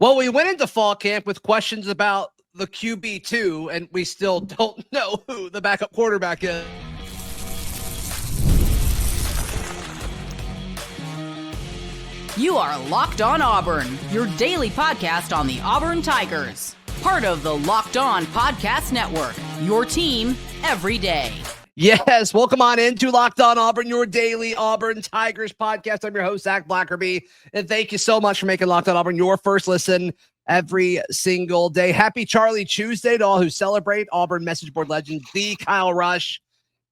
Well, we went into fall camp with questions about the QB2, and we still don't know who the backup quarterback is. You are Locked On Auburn, your daily podcast on the Auburn Tigers. Part of the Locked On Podcast Network, your team every day. Yes, welcome on into Locked On Auburn, your daily Auburn Tigers podcast. I'm your host, Zac Blackerby, and thank you so much for making Locked On Auburn your first listen every single day. Happy Charlie Tuesday to all who celebrate. Auburn message board legend, the Kyle Rush,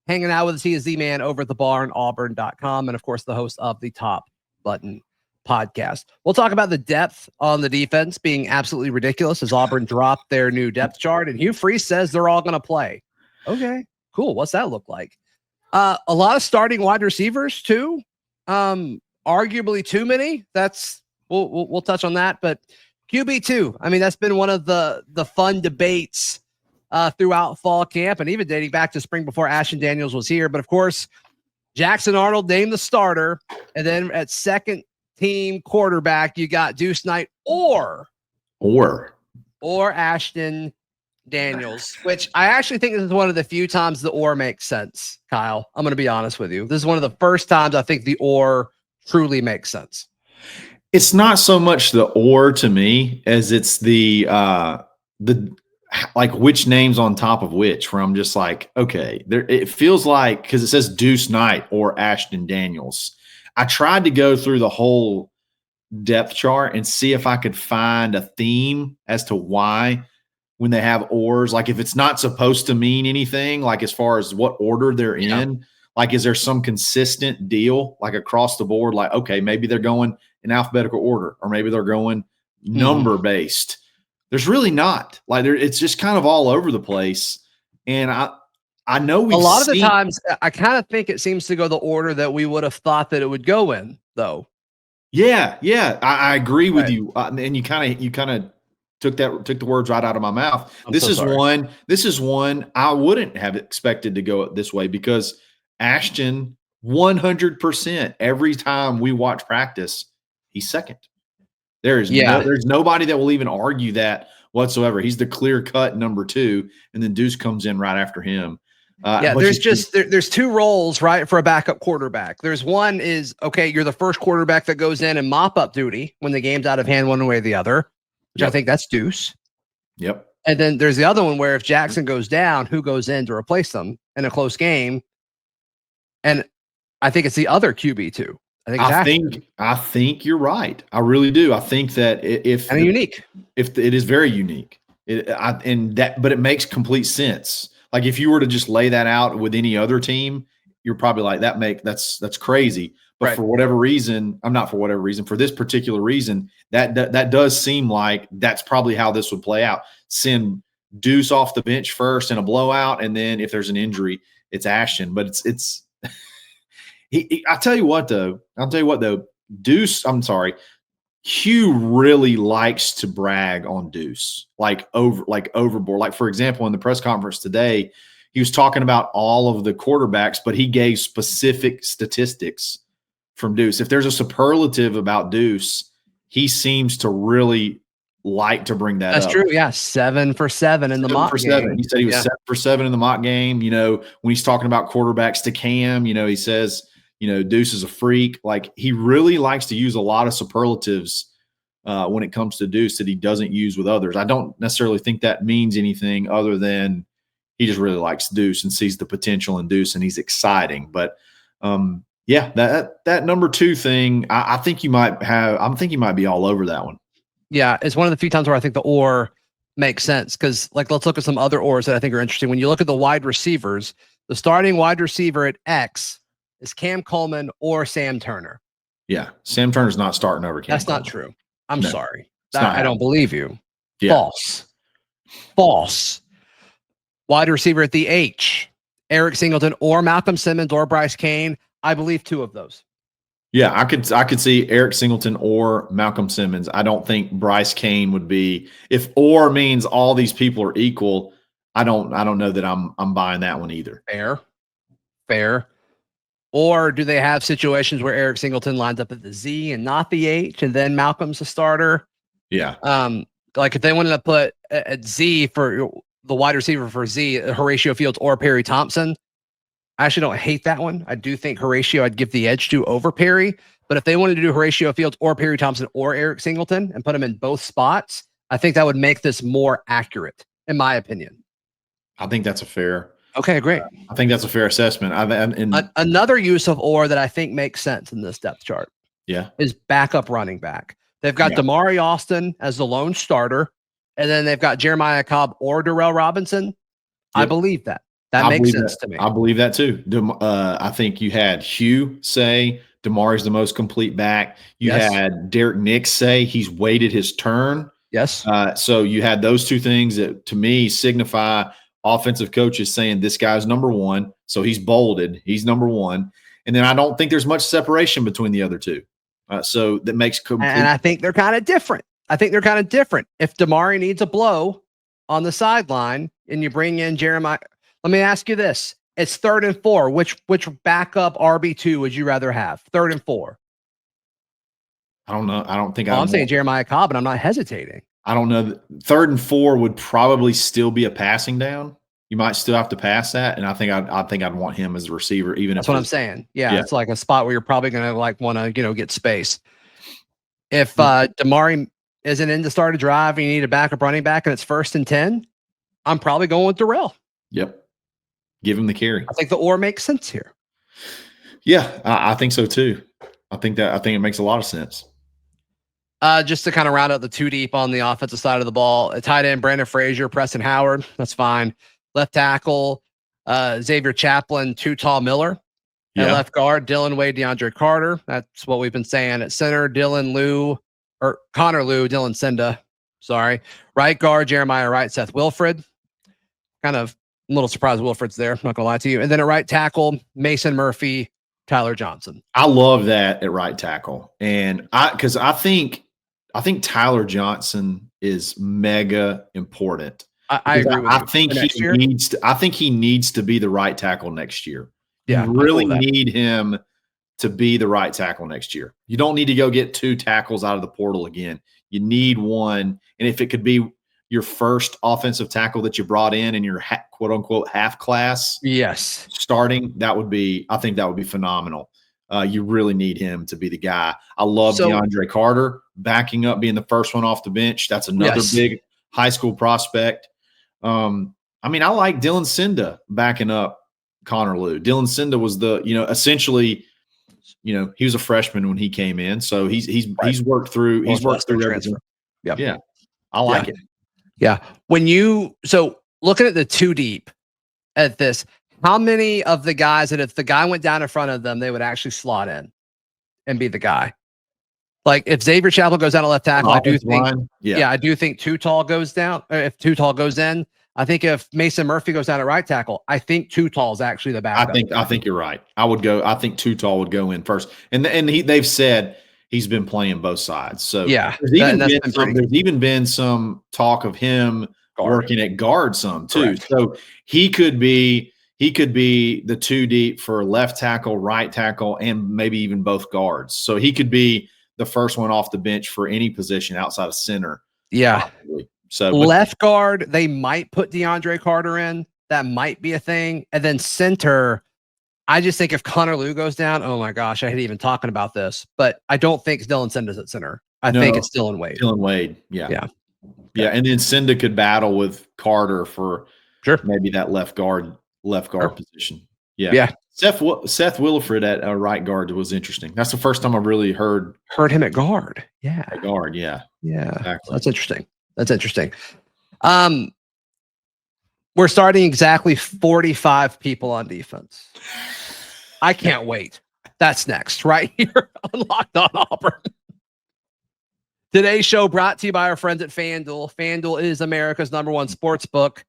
hanging out with us. He is the man over at the barn, auburn.com, and of course, the host of the Top Button podcast. We'll talk about the depth on the defense being absolutely ridiculous as Auburn dropped their new depth chart, and Hugh Freeze says they're all going to play. Okay. Cool. What's that look like? A lot of starting wide receivers too. Arguably too many. We'll touch on that. But QB2, I mean, that's been one of the fun debates throughout fall camp and even dating back to spring before Ashton Daniels was here. But of course, Jackson Arnold named the starter, and then at second team quarterback, you got Deuce Knight or Ashton Daniels, which I actually think this is one of the few times the or makes sense, Kyle. I'm going to be honest with you. This is one of the first times I think the or truly makes sense. It's not so much the or to me as it's the like which names on top of which, where I'm just like, okay, there it feels like, because it says Deuce Knight or Ashton Daniels. I tried to go through the whole depth chart and see if I could find a theme as to why when they have ors, like if it's not supposed to mean anything, like as far as what order they're in, like is there some consistent deal like across the board? Like, okay, maybe they're going in alphabetical order, or maybe they're going number based. There's really not. Like it's just kind of all over the place. And I know a lot of the times I kind of think it seems to go the order that we would have thought that it would go in, though. Yeah, I agree with you. And you kind of took the words right out of my mouth. This is one I wouldn't have expected to go this way, because Ashton 100% every time we watch practice, he's second. There's nobody that will even argue that whatsoever. He's the clear cut number 2, and then Deuce comes in right after him. There's two roles, right, for a backup quarterback. There's one is, okay, you're the first quarterback that goes in and mop up duty when the game's out of hand one way or the other, which I think that's Deuce. Yep. And then there's the other one where if Jackson goes down, who goes in to replace them in a close game? And I think it's the other QB2. I think you're right. I really do. I think that if it is very unique, but it makes complete sense. Like if you were to just lay that out with any other team, you're probably like that's crazy. But for whatever reason, for this particular reason, that does seem like that's probably how this would play out. Send Deuce off the bench first in a blowout, and then if there's an injury, it's Ashton. But it's I'll tell you what though, Hugh really likes to brag on Deuce, overboard. Like, for example, in the press conference today, he was talking about all of the quarterbacks, but he gave specific statistics from Deuce. If there's a superlative about Deuce, he seems to really like to bring that up. That's true. Yeah. 7 for 7 in the mock game. He said he was 7 for 7 in the mock game. You know, when he's talking about quarterbacks to Cam, you know, he says, you know, Deuce is a freak. Like he really likes to use a lot of superlatives when it comes to Deuce that he doesn't use with others. I don't necessarily think that means anything other than he just really likes Deuce and sees the potential in Deuce, and he's exciting. But that number 2 thing, I think you might be all over that one. Yeah, it's one of the few times where I think the or makes sense, because let's look at some other ors that I think are interesting. When you look at the wide receivers, the starting wide receiver at X is Cam Coleman or Sam Turner. Yeah, Sam Turner's not starting over Cam. That's Coleman. Not true. I'm sorry. I don't believe you. Yeah. False. Wide receiver at the H, Eric Singleton or Malcolm Simmons or Bryce Cain. I believe 2 of those. Yeah, I could see Eric Singleton or Malcolm Simmons. I don't think Bryce Cain would be. If or means all these people are equal, I don't know that I'm buying that one either. Fair. Or do they have situations where Eric Singleton lines up at the Z and not the H, and then Malcolm's a starter? Yeah. Like if they wanted to put at Z for the wide receiver for Z, Horatio Fields or Perry Thompson, I actually don't hate that one. I do think Horatio I'd give the edge to over Perry. But if they wanted to do Horatio Fields or Perry Thompson or Eric Singleton and put them in both spots, I think that would make this more accurate, in my opinion. I think that's a fair. Okay, great. I think that's a fair assessment. Another use of or that I think makes sense in this depth chart is backup running back. They've got Damari Austin as the lone starter, and then they've got Jeremiah Cobb or Darrell Robinson. Yep. I believe that. That makes sense to me. I believe that too. I think you had Hugh say Damari's the most complete back. You had Derek Nix say he's waited his turn. Yes. So you had those two things that to me signify offensive coaches saying this guy's number one. So he's bolded. He's number one. And then I don't think there's much separation between the other two. So that makes complete. And I think they're kind of different. If Damari needs a blow on the sideline and you bring in Jeremiah, let me ask you this. It's 3rd and 4. Which backup RB2 would you rather have? 3rd and 4. I don't know. I don't think I'm saying Jeremiah Cobb, and I'm not hesitating. I don't know. 3rd and 4 would probably still be a passing down. You might still have to pass that, and I think I'd want him as a receiver, even that's what I'm saying. Yeah, it's like a spot where you're probably going to want to get space. If Damari isn't in to start a drive, and you need a backup running back, and it's 1st and 10, I'm probably going with Darrell. Yep. Give him the carry. I think the or makes sense here. Yeah, I think so too. I think it makes a lot of sense. Just to kind of round out the 2 deep on the offensive side of the ball, a tight end, Brandon Frazier, Preston Howard. That's fine. Left tackle, Xavier Chaplin, Tall Miller. At left guard, Dylan Wade, DeAndre Carter. That's what we've been saying. At center, Connor Lou, Dylan Cinda. Sorry. Right guard, Jeremiah Wright, Seth Wilfred. Kind of a little surprised Wilfred's there. I'm not going to lie to you. And then at right tackle, Mason Murphy, Tyler Johnson. I love that at right tackle. And because I think Tyler Johnson is mega important. I agree with you. I think he needs to be the right tackle next year. Yeah, you really need him to be the right tackle next year. You don't need to go get 2 tackles out of the portal again. You need one. And if it could be your first offensive tackle that you brought in your quote unquote half class, starting, I think that would be phenomenal. You really need him to be the guy. I love DeAndre Carter backing up, being the first one off the bench. That's another big high school prospect. I like Dylan Cinda backing up Connor Lou. Dylan Cinda was essentially, he was a freshman when he came in. So he's worked through everything. Yeah. I like it. Yeah. Looking at the 2 deep at this, how many of the guys that if the guy went down in front of them, they would actually slot in and be the guy? Like if Xavier Chaplin goes down to left tackle, I do think Tall goes down. If Tall goes in, I think if Mason Murphy goes down at right tackle, I think Tall is actually the backup. I think you're right. I think Tall would go in first. And they've said he's been playing both sides. So there's even been some talk of him working at guard some too. Correct. So he could be the 2 deep for left tackle, right tackle, and maybe even both guards. So he could be the first one off the bench for any position outside of center. Yeah. Probably. So left guard, they might put DeAndre Carter in. That might be a thing. And then center, I just think if Connor Lou goes down, oh my gosh, I hate even talking about this, but I don't think Dylan Cinda's at center. I think it's Dylan Wade. Yeah. And then Cinda could battle with Carter for maybe that left guard position. Yeah. Seth Willifred at right guard was interesting. That's the first time I really heard him at guard. Yeah. At guard. Yeah. Exactly. That's interesting. We're starting exactly 45 people on defense. I can't wait. That's next, right here on Locked On Auburn. Today's show brought to you by our friends at FanDuel. FanDuel is America's #1 sports book.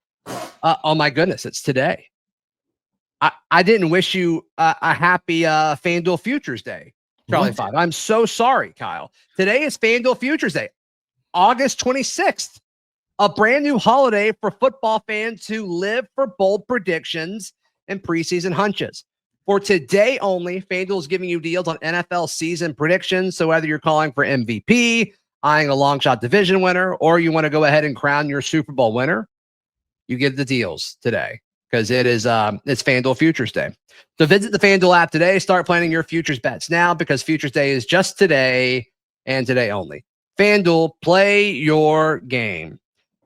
Oh my goodness, it's today. I didn't wish you a happy FanDuel Futures Day, Charlie 5. I'm so sorry, Kyle. Today is FanDuel Futures Day, August 26th. A brand new holiday for football fans who live for bold predictions and preseason hunches. For today only, FanDuel is giving you deals on NFL season predictions. So whether you're calling for MVP, eyeing a long shot division winner, or you want to go ahead and crown your Super Bowl winner, you get the deals today because it's FanDuel Futures Day. So visit the FanDuel app today. Start planning your futures bets now because Futures Day is just today and today only. FanDuel, play your game.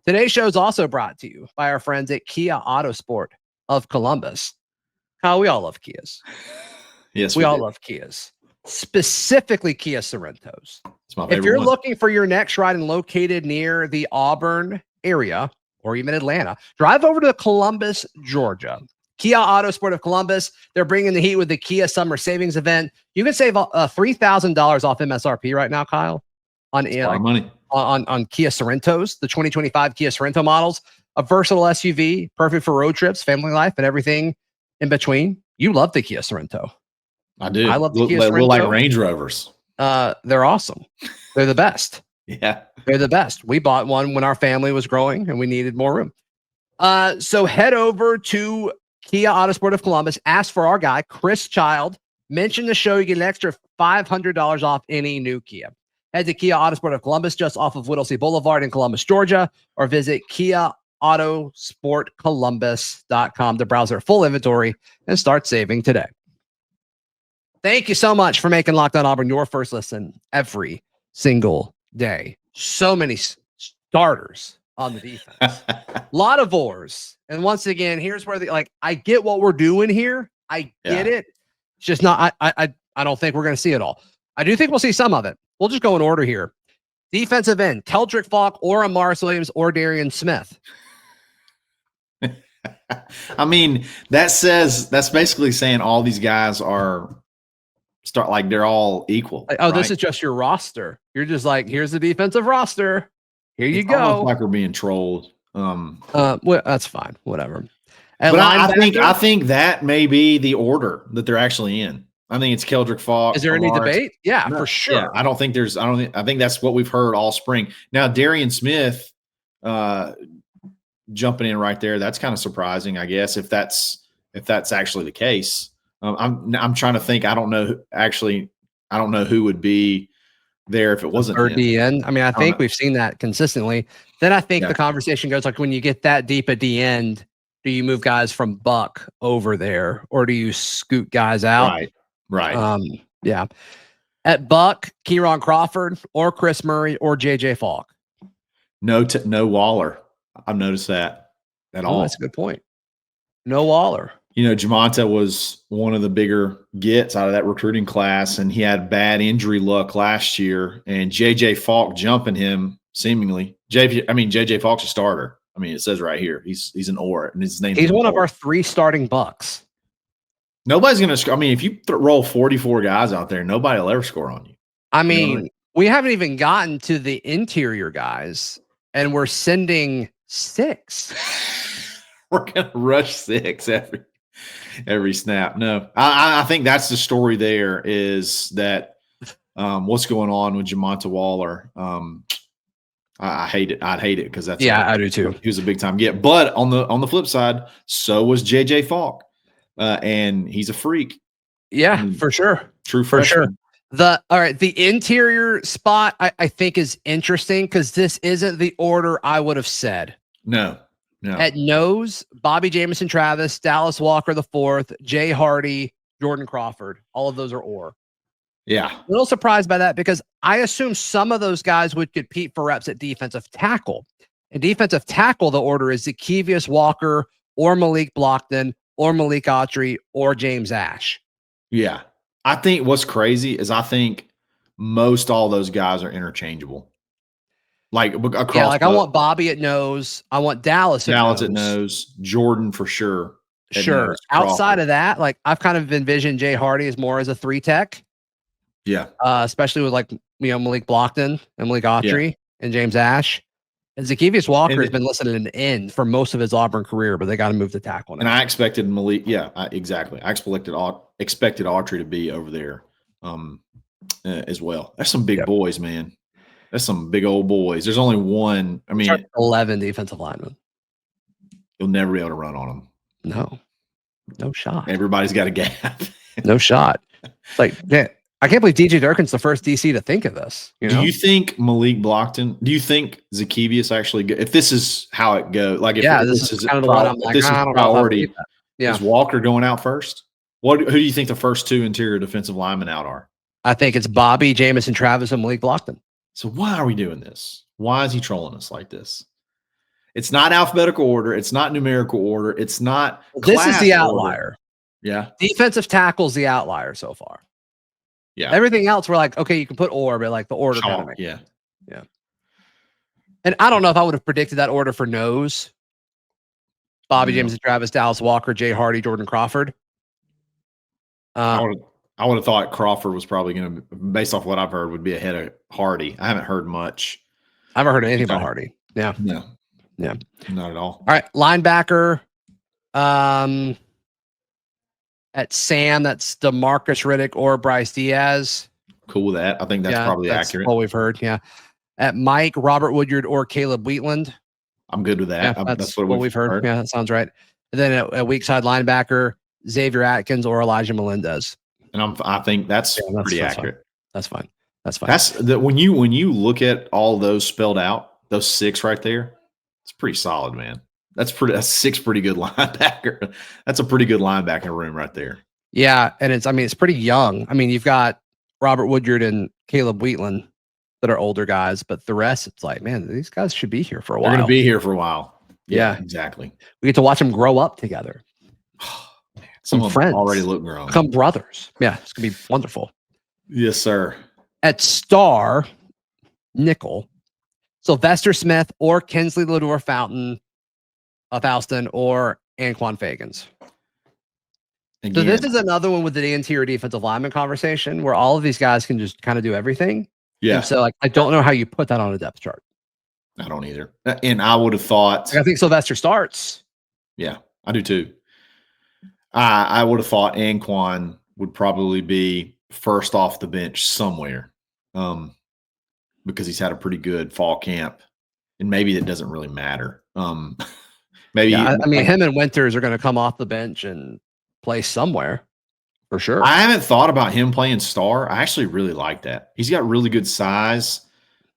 Today's show is also brought to you by our friends at Kia Autosport of Columbus. Kyle, we all love Kias. Yes, we all love Kias, specifically Kia Sorrentos. It's my favorite If you're one. looking for your next ride and located near the Auburn area or even Atlanta, drive over to Columbus, Georgia. Kia Autosport of Columbus. They're bringing the heat with the Kia Summer Savings Event. You can save $3,000 off MSRP right now, Kyle, on money. On Kia Sorrentos, the 2025 Kia Sorrento models, a versatile SUV, perfect for road trips, family life, and everything in between. You love the Kia Sorrento. I do. I love the Kia Sorrento. Sorrento. Like Range Rovers. They're awesome. They're the best. Yeah. They're the best. We bought one when our family was growing and we needed more room. So head over to Kia Autosport of Columbus. Ask for our guy, Chris Child. Mention the show. You get an extra $500 off any new Kia. Head to Kia Autosport of Columbus, just off of Whittlesey Boulevard in Columbus, Georgia, or visit KiaAutosportColumbus.com to browse their full inventory and start saving today. Thank you so much for making Locked On Auburn your first listen every single day. So many starters on the defense. A lot of oars. And once again, here's where I get what we're doing here. I get it. It's just not, I don't think we're going to see it all. I do think we'll see some of it. We'll just go in order here. Defensive end, Keldrick Falk or Amaris Williams or Darian Smith. I mean, that's basically saying all these guys they're all equal. Like, this is just your roster. You're just like, here's the defensive roster. Here you go. Like we're being trolled. Well, that's fine. Whatever. But I think that may be the order that they're actually in. I think it's Keldrick Falk. Is there any debate? Yeah, for sure. Yeah, I think that's what we've heard all spring. Now, Darian Smith jumping in right there, that's kind of surprising, I guess, if that's actually the case. I'm trying to think. I don't know who would be there if it wasn't third him. DN. I mean, I think we've seen that consistently. Then I think the conversation goes like, when you get that deep at the end, do you move guys from Buck over there, or do you scoot guys out? Right. Yeah. At Buck, Kieron Crawford or Chris Murray or JJ Falk. No Waller. I've noticed that at all. That's a good point. No Waller. Jamonta was one of the bigger gets out of that recruiting class, and he had bad injury luck last year. And JJ Falk jumping him seemingly. JJ Falk's a starter. I mean, it says right here he's an or, and his name. He's one of our 3 starting Bucks. Nobody's going to score. I mean, if you roll 44 guys out there, nobody will ever score on you. I mean, we haven't even gotten to the interior guys, and we're sending 6. We're going to rush 6 every snap. No, I think that's the story there is that what's going on with Jamonta Waller. I hate it. I'd hate it because that's I do too. He was a big time get. But on the flip side, so was JJ Falk. And he's a freak. Yeah, for sure. True freshman. For sure. The interior spot I think is interesting because this isn't the order I would have said. No. At nose, Bobby Jamison Travis, Dallas Walker the 4th, Jay Hardy, Jordan Crawford. All of those are or. Yeah. A little surprised by that because I assume some of those guys would compete for reps at defensive tackle. And defensive tackle, the order is Zacchaeus Walker or Malik Blockton or Malik Autry or James Ash. Yeah. I think what's crazy is I think most all those guys are interchangeable. Like across. Yeah, I want Bobby at nose. I want Dallas at nose. Jordan for sure. Sure. Nose, outside of that, I've kind of envisioned Jay Hardy as more as a 3 tech. Yeah. Especially with Malik Blockton and Malik Autry and James Ash. And Zacchaeus Walker has been listed at an end for most of his Auburn career, but they got to move to tackle now. And I expected Malik. Yeah, exactly. I expected Autry to be over there as well. That's some big boys, man. That's some big old boys. There's only one. I mean, 11 defensive linemen. You'll never be able to run on them. No shot. Everybody's got a gap. No shot. It's I can't believe DJ Durkin's the first DC to think of this. Do you think Malik Blockton? Do you think Zaccheaus actually? If this is how it goes, like if this is kind of the one I'm like, this is priority, yeah. Is Walker going out first? Who do you think the first two interior defensive linemen out are? I think it's Bobby, Jamison Travis, and Malik Blockton. So why are we doing this? Why is he trolling us like this? It's not alphabetical order. It's not numerical order. It's not. This is the order. outlier. Yeah. Defensive tackle's the outlier so far. Yeah. Everything else, we're like, okay, you can put or, but like the order kind of makes. Yeah. Yeah. And I don't know if I would have predicted that order for nose. Bobby, James, Travis, Dallas Walker, Jay Hardy, Jordan Crawford. I would have thought Crawford was probably going to, based off what I've heard, would be ahead of Hardy. I haven't heard much. I haven't heard anything about Hardy. Yeah. No. Yeah. Not at all. All right. Linebacker. At Sam, that's DeMarcus Riddick or Bryce Diaz. Cool with that. I think that's probably accurate. What we've heard. Yeah. At Mike, Robert Woodyard or Caleb Wheatland. I'm good with that. Yeah, that's what we've heard. Yeah, that sounds right. And then at weak side linebacker, Xavier Atkins or Elijah Melendez. And I think that's pretty accurate. That's fine. That's when you look at all those spelled out, those six right there, it's pretty solid, man. That's six pretty good linebacker. That's a pretty good linebacker room right there. Yeah, and it's pretty young. I mean, you've got Robert Woodyard and Caleb Wheatland that are older guys, but the rest, it's like, man, these guys should be here for a while. They're going to be here for a while. Yeah, exactly. We get to watch them grow up together. Some of friends them already look grown. Become brothers. Yeah, it's going to be wonderful. Yes, sir. At star, nickel, Sylvester Smith or Kinsley Falston or Anquan Fagans. Again, so this is another one with the interior defensive lineman conversation where all of these guys can just kind of do everything. Yeah. And so like, I don't know how you put that on a depth chart. I don't either. And I would have thought. I think Sylvester starts. Yeah, I do too. I would have thought Anquan would probably be first off the bench somewhere because he's had a pretty good fall camp. And maybe that doesn't really matter. Maybe him and Winters are going to come off the bench and play somewhere for sure. I haven't thought about him playing star. I actually really like that. He's got really good size,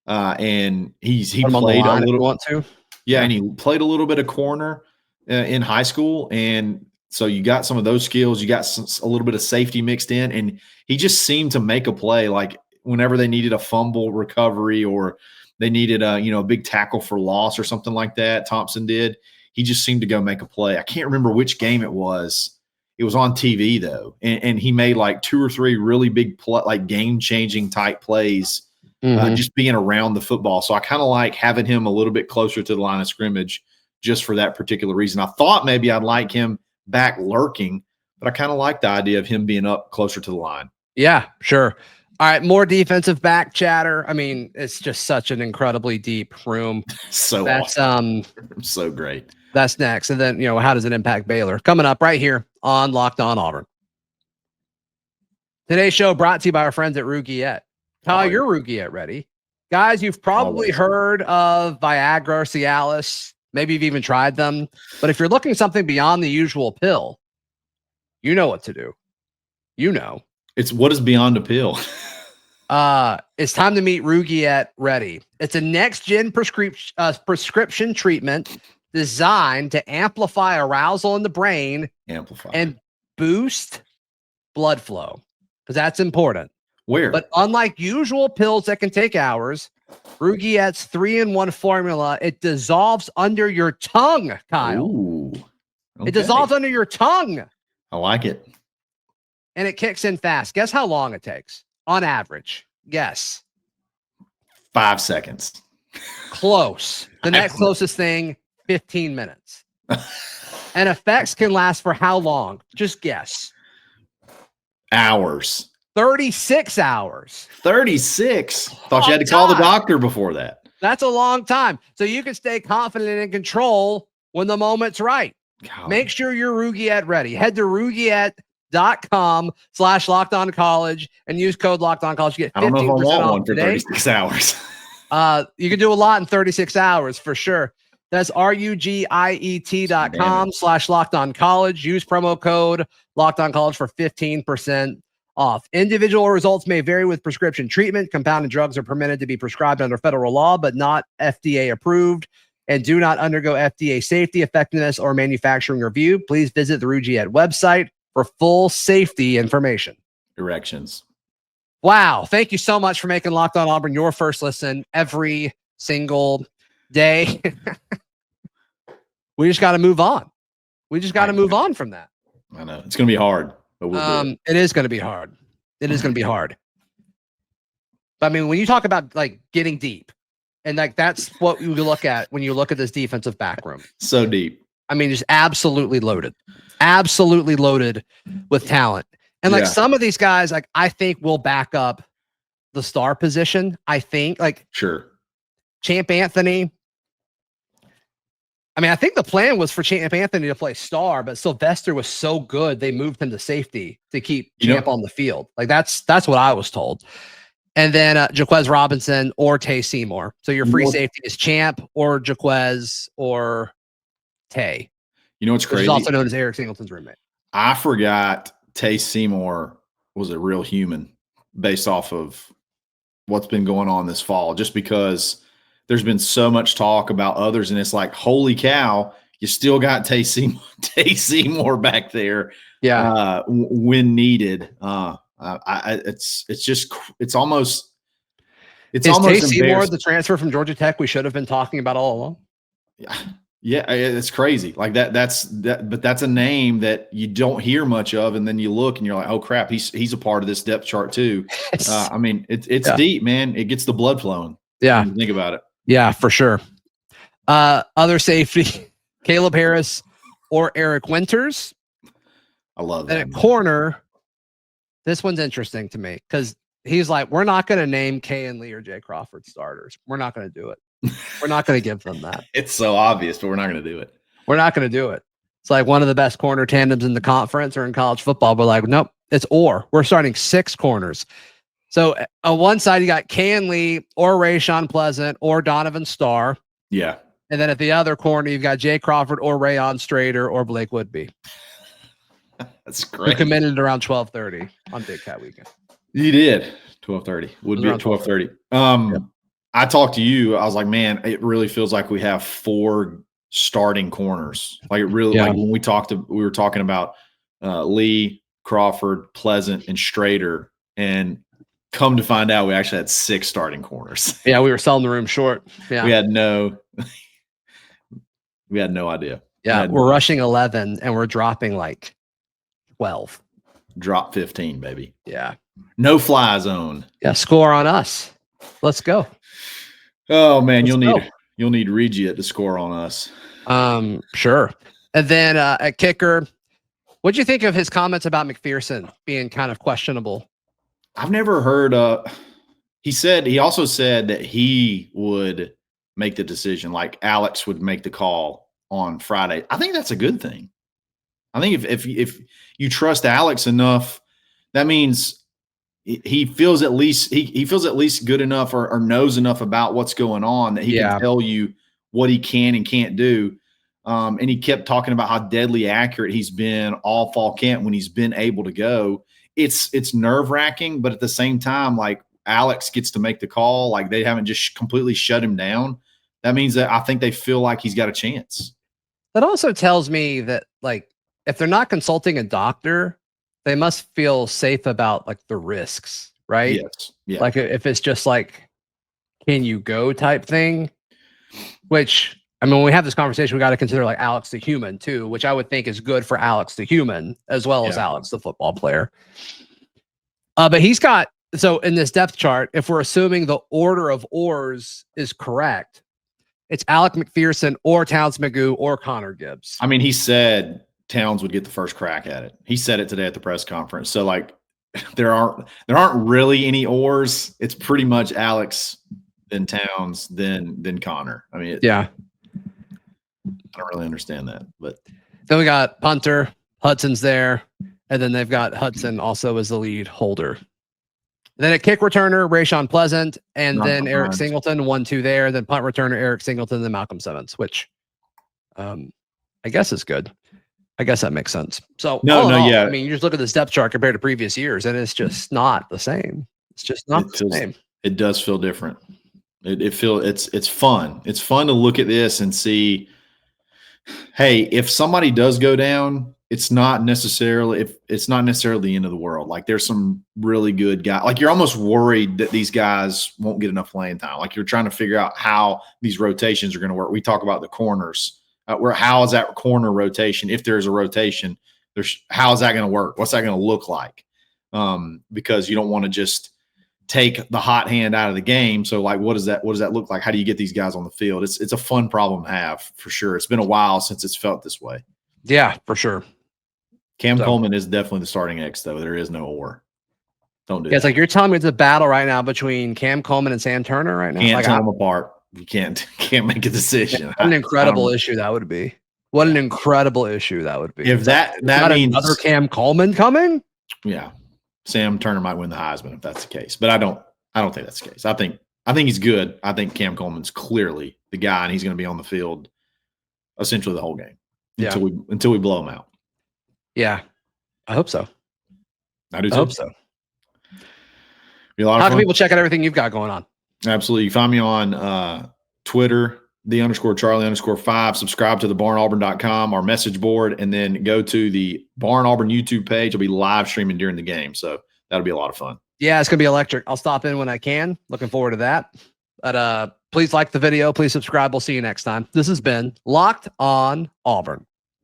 and he played a little. Want to? Yeah, and he played a little bit of corner in high school, and so you got some of those skills. You got a little bit of safety mixed in, and he just seemed to make a play like whenever they needed a fumble recovery or they needed a big tackle for loss or something like that. Thompson did. He just seemed to go make a play. I can't remember which game it was. It was on TV though, and he made like 2 or 3 really big like game-changing type plays, just being around the football. So I kind of like having him a little bit closer to the line of scrimmage, just for that particular reason. I thought maybe I'd like him back lurking, but I kind of like the idea of him being up closer to the line. Yeah, sure. All right, more defensive back chatter. I mean, it's just such an incredibly deep room. That's awesome. So great. That's next. And then, how does it impact Baylor? Coming up right here on Locked On Auburn. Today's show brought to you by our friends at Rugiet. Kyle, your Rugiet ready? Guys, you've probably heard of Viagra or Cialis. Maybe you've even tried them. But if you're looking something beyond the usual pill, you know what to do. It's what is beyond a pill? It's time to meet Rugiet Ready. It's a next-gen prescription treatment designed to amplify arousal in the brain and boost blood flow, because that's important. But unlike usual pills that can take hours, Rugiet's 3-in-1 formula, it dissolves under your tongue, Kyle. Ooh, okay. It dissolves under your tongue. I like it. And it kicks in fast. Guess how long it takes on average? Guess. 5 seconds. Close. The next closest thing, 15 minutes. And effects can last for how long? Just guess. Hours. 36 hours. 36? Thought you had to call the doctor before that. That's a long time. So you can stay confident and in control when the moment's right. God. Make sure you're Rugiet ready. Head to Rugiet.com/LockedOnCollege and use code LockedOnCollege. You get 15% I don't know if I want one for today. 36 hours. You can do a lot in 36 hours for sure. That's RUGIET.com/LockedOnCollege. Use promo code LockedOnCollege for 15% off. Individual results may vary with prescription treatment. Compounded drugs are permitted to be prescribed under federal law, but not FDA approved, and do not undergo FDA safety, effectiveness, or manufacturing review. Please visit the Rugiet website for full safety information. Directions. Wow. Thank you so much for making Locked On Auburn your first listen every single day. We just got to move on. We just got to move on from that. I know. It's going to be hard, but we'll do it. It is going to be hard. It is going to be hard. But I mean, when you talk about like getting deep, and like that's what you look at when you look at this defensive back room. So deep. I mean, just absolutely loaded with talent. And like some of these guys, like I think will back up the star position. I think like Champ Anthony. I mean, I think the plan was for Champ Anthony to play star, but Sylvester was so good they moved him to safety to keep Champ on the field. Like that's what I was told. And then Jaquez Robinson or Tay Seymour. So your free safety is Champ or Jaquez or Tay. You know what's crazy? He's also known as Eric Singleton's roommate. I forgot Tay Seymour was a real human based off of what's been going on this fall, just because there's been so much talk about others, and it's like, holy cow, you still got Tay Seymour back there. Yeah. When needed. It's almost Tay Seymour the transfer from Georgia Tech we should have been talking about all along? Yeah, it's crazy. Like but that's a name that you don't hear much of, and then you look and you're like, oh crap, he's a part of this depth chart too. I mean, it's deep, man. It gets the blood flowing. Yeah, when you think about it. Yeah, for sure. Other safety, Caleb Harris or Eric Winters. I love that. And at corner, this one's interesting to me because he's like, we're not going to name Kay and Lee or Jay Crawford starters. We're not going to do it. We're not going to give them that. It's so obvious, but we're not going to do it. We're not going to do it. It's like one of the best corner tandems in the conference or in college football. But like, nope, it's or. We're starting 6 corners. So on one side, you got Kay and Lee or Rayshawn Pleasant or Donovan Starr. Yeah. And then at the other corner, you've got Jay Crawford or Rayon Strader or Blake Woodby. That's great. Who committed around 12:30 on Big Cat Weekend. You did. 12:30. Would be at 12:30. I talked to you. I was like, man, it really feels like we have 4 starting corners. Like it really, like when we were talking about Lee, Crawford, Pleasant, and Strader, and come to find out we actually had 6 starting corners. Yeah, we were selling the room short. Yeah, we had no idea. Yeah, we're rushing 11 and we're dropping like 12. Drop 15, baby. Yeah. No fly zone. Yeah, score on us. Let's go. Oh man, you'll need Regiet to score on us. Sure. And then at kicker, what'd you think of his comments about McPherson being kind of questionable? I've never heard he also said that he would make the decision, like Alex would make the call on Friday. I think that's a good thing. I think if you trust Alex enough, that means he feels at least he feels at least good enough or knows enough about what's going on that he can tell you what he can and can't do. And he kept talking about how deadly accurate he's been all fall camp when he's been able to go. It's nerve-wracking, but at the same time, like Alex gets to make the call. Like they haven't just completely shut him down. That means that I think they feel like he's got a chance. That also tells me that like if they're not consulting a doctor, they must feel safe about like the risks, right? Yes. Yeah. Like if it's just like, can you go type thing, which I mean, when we have this conversation, we got to consider like Alex the human too, which I would think is good for Alex the human as well as Alex the football player. But he's got, so in this depth chart, if we're assuming the order of ors is correct, it's Alec McPherson or Towns Magoo or Connor Gibbs. I mean, he said Towns would get the first crack at it. He said it today at the press conference. So like there aren't really any ors. It's pretty much Alex, then Towns, then Connor. I mean, I don't really understand that, but then we got punter, Hudson's there, and then they've got Hudson also as the lead holder. Then a kick returner, Rayshawn Pleasant, and then Eric Singleton, 1-2 there. Then punt returner, Eric Singleton, then Malcolm Simmons, which I guess is good. I guess that makes sense. So yeah. I mean, you just look at this depth chart compared to previous years, and it's just not the same. It's just not the same. It does feel different. It's fun. It's fun to look at this and see, hey, if somebody does go down, it's not necessarily the end of the world. Like there's some really good guys. Like you're almost worried that these guys won't get enough playing time. Like you're trying to figure out how these rotations are going to work. We talk about the corners. How is that corner rotation? If there's a rotation, how is that going to work? What's that going to look like? Because you don't want to just take the hot hand out of the game. So like, what does that look like? How do you get these guys on the field? It's a fun problem to have for sure. It's been a while since it's felt this way. Yeah, for sure. Cam Coleman is definitely the starting X, though. There is no or. Don't do that. It's like you're telling me it's a battle right now between Cam Coleman and Sam Turner right now. Can't tell them apart. You can't make a decision. What an incredible issue that would be. What an incredible issue that would be. If that means another Cam Coleman coming. Yeah, Sam Turner might win the Heisman if that's the case, but I don't think that's the case. I think he's good. I think Cam Coleman's clearly the guy, and he's going to be on the field essentially the whole game until we blow him out. Yeah, I hope so. I do too. I hope so. Be a lot of How fun. can people check out everything you've got going on? Absolutely. You find me on Twitter, _Charlie_5. Subscribe to the barnauburn.com, our message board, and then go to the Barn Auburn YouTube page. I'll be live streaming during the game, so that'll be a lot of fun. Yeah, it's gonna be electric. I'll stop in when I can. Looking forward to that. But please like the video. Please subscribe. We'll see you next time. This has been Locked on Auburn.